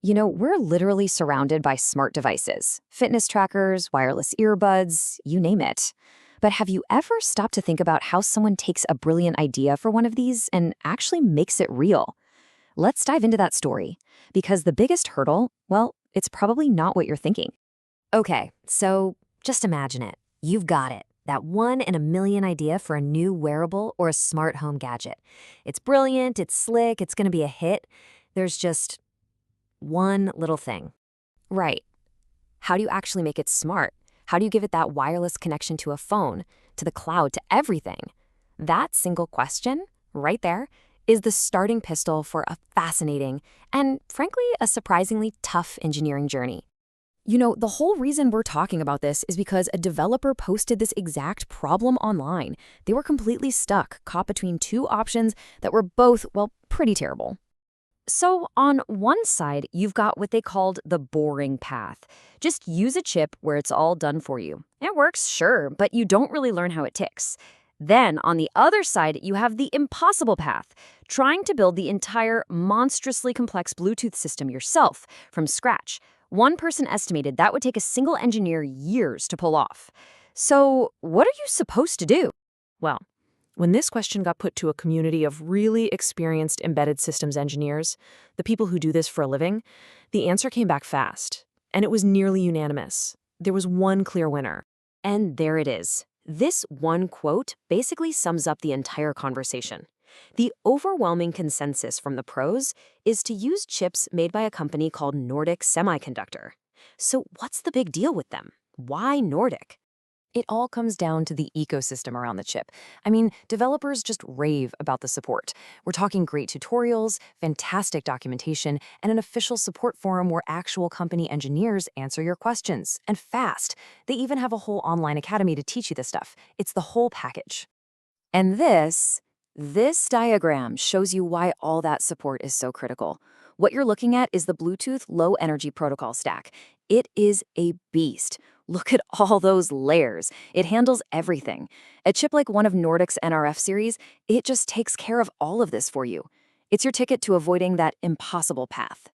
We're literally surrounded by smart devices, fitness trackers, wireless earbuds, you name it. But have you ever stopped to think about how someone takes a brilliant idea for one of these and actually makes it real? Let's dive into that story, because the biggest hurdle, well, it's probably not what you're thinking. Okay, so just imagine it. You've got it. That one in a million idea for a new wearable or a smart home gadget. It's brilliant, it's slick, it's going to be a hit. There's just one little thing. Right. How do you actually make it smart? How do you give it that wireless connection to a phone, to the cloud, to everything? That single question, right there, is the starting pistol for a fascinating and, frankly, a surprisingly tough engineering journey. The whole reason we're talking about this is because a developer posted this exact problem online. They were completely stuck, caught between two options that were both, well, pretty terrible. So on one side, you've got what they called the boring path. Just use a chip where it's all done for you. It works, sure, but you don't really learn how it ticks. Then on the other side, you have the impossible path, trying to build the entire monstrously complex Bluetooth system yourself from scratch. One person estimated that would take a single engineer years to pull off. So what are you supposed to do? Well, when this question got put to a community of really experienced embedded systems engineers, the people who do this for a living, the answer came back fast, and it was nearly unanimous. There was one clear winner. And there it is. This one quote basically sums up the entire conversation. The overwhelming consensus from the pros is to use chips made by a company called Nordic Semiconductor. So what's the big deal with them? Why Nordic? It all comes down to the ecosystem around the chip. I mean, developers just rave about the support. We're talking great tutorials, fantastic documentation, and an official support forum where actual company engineers answer your questions, and fast. They even have a whole online academy to teach you this stuff. It's the whole package. And this diagram shows you why all that support is so critical. What you're looking at is the Bluetooth Low Energy Protocol stack. It is a beast. Look at all those layers. It handles everything. A chip like one of Nordic's NRF series, it just takes care of all of this for you. It's your ticket to avoiding that impossible path.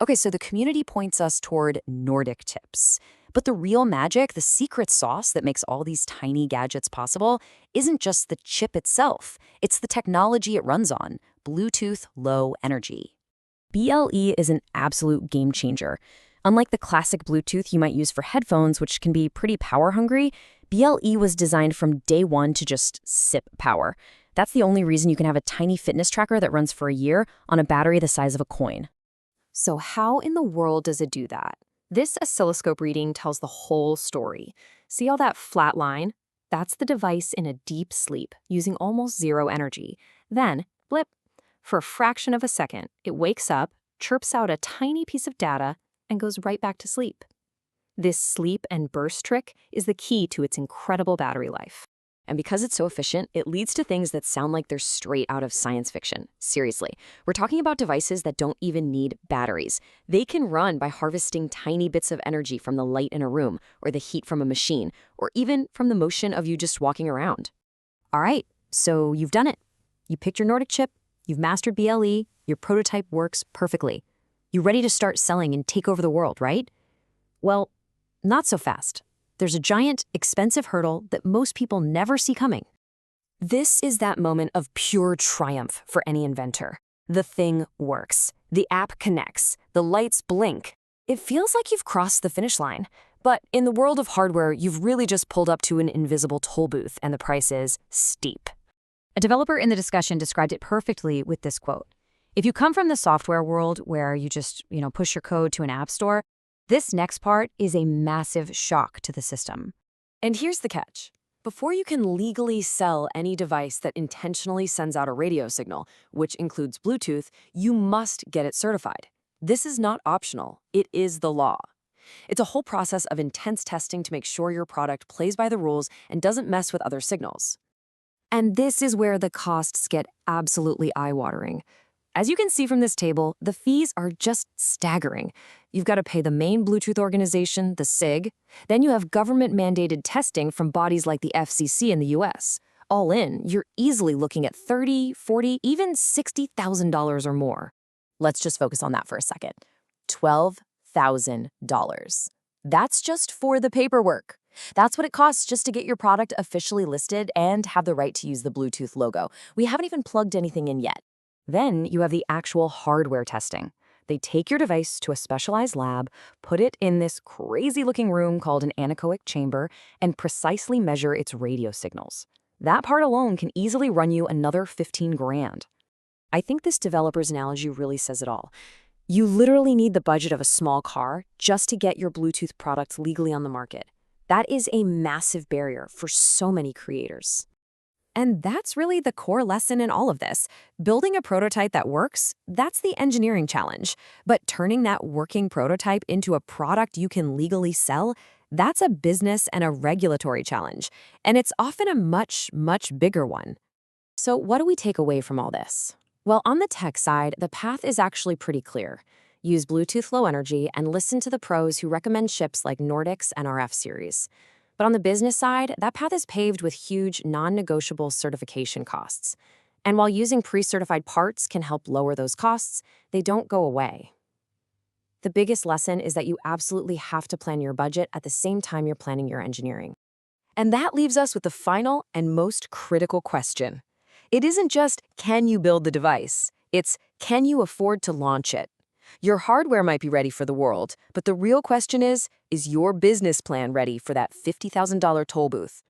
Okay, so the community points us toward Nordic chips. But the real magic, the secret sauce that makes all these tiny gadgets possible, isn't just the chip itself. It's the technology it runs on, Bluetooth Low Energy. BLE is an absolute game changer. Unlike the classic Bluetooth you might use for headphones, which can be pretty power-hungry, BLE was designed from day one to just sip power. That's the only reason you can have a tiny fitness tracker that runs for a year on a battery the size of a coin. So how in the world does it do that? This oscilloscope reading tells the whole story. See all that flat line? That's the device in a deep sleep, using almost zero energy. Then, blip, for a fraction of a second, it wakes up, chirps out a tiny piece of data, and goes right back to sleep. This sleep and burst trick is the key to its incredible battery life. And because it's so efficient, it leads to things that sound like they're straight out of science fiction. Seriously, we're talking about devices that don't even need batteries. They can run by harvesting tiny bits of energy from the light in a room, or the heat from a machine, or even from the motion of you just walking around. All right, so you've done it. You picked your Nordic chip, you've mastered BLE, your prototype works perfectly. You're ready to start selling and take over the world, right? Well, not so fast. There's a giant, expensive hurdle that most people never see coming. This is that moment of pure triumph for any inventor. The thing works. The app connects. The lights blink. It feels like you've crossed the finish line. But in the world of hardware, you've really just pulled up to an invisible toll booth, and the price is steep. A developer in the discussion described it perfectly with this quote. If you come from the software world where you just, push your code to an app store, this next part is a massive shock to the system. And here's the catch. Before you can legally sell any device that intentionally sends out a radio signal, which includes Bluetooth, you must get it certified. This is not optional. It is the law. It's a whole process of intense testing to make sure your product plays by the rules and doesn't mess with other signals. And this is where the costs get absolutely eye-watering. As you can see from this table, the fees are just staggering. You've got to pay the main Bluetooth organization, the SIG. Then you have government-mandated testing from bodies like the FCC in the US. All in, you're easily looking at $30,000, $40,000, even $60,000 or more. Let's just focus on that for a second. $12,000. That's just for the paperwork. That's what it costs just to get your product officially listed and have the right to use the Bluetooth logo. We haven't even plugged anything in yet. Then you have the actual hardware testing. They take your device to a specialized lab, put it in this crazy-looking room called an anechoic chamber, and precisely measure its radio signals. That part alone can easily run you another 15 grand. I think this developer's analogy really says it all. You literally need the budget of a small car just to get your Bluetooth products legally on the market. That is a massive barrier for so many creators. And that's really the core lesson in all of this. Building a prototype that works, that's the engineering challenge. But turning that working prototype into a product you can legally sell, that's a business and a regulatory challenge. And it's often a much, much bigger one. So what do we take away from all this? Well, on the tech side, the path is actually pretty clear. Use Bluetooth Low Energy and listen to the pros who recommend chips like Nordics and RF series. But on the business side, that path is paved with huge, non-negotiable certification costs. And while using pre-certified parts can help lower those costs, they don't go away. The biggest lesson is that you absolutely have to plan your budget at the same time you're planning your engineering. And that leaves us with the final and most critical question. It isn't just, can you build the device? It's, can you afford to launch it? Your hardware might be ready for the world, but the real question is your business plan ready for that $50,000 toll booth?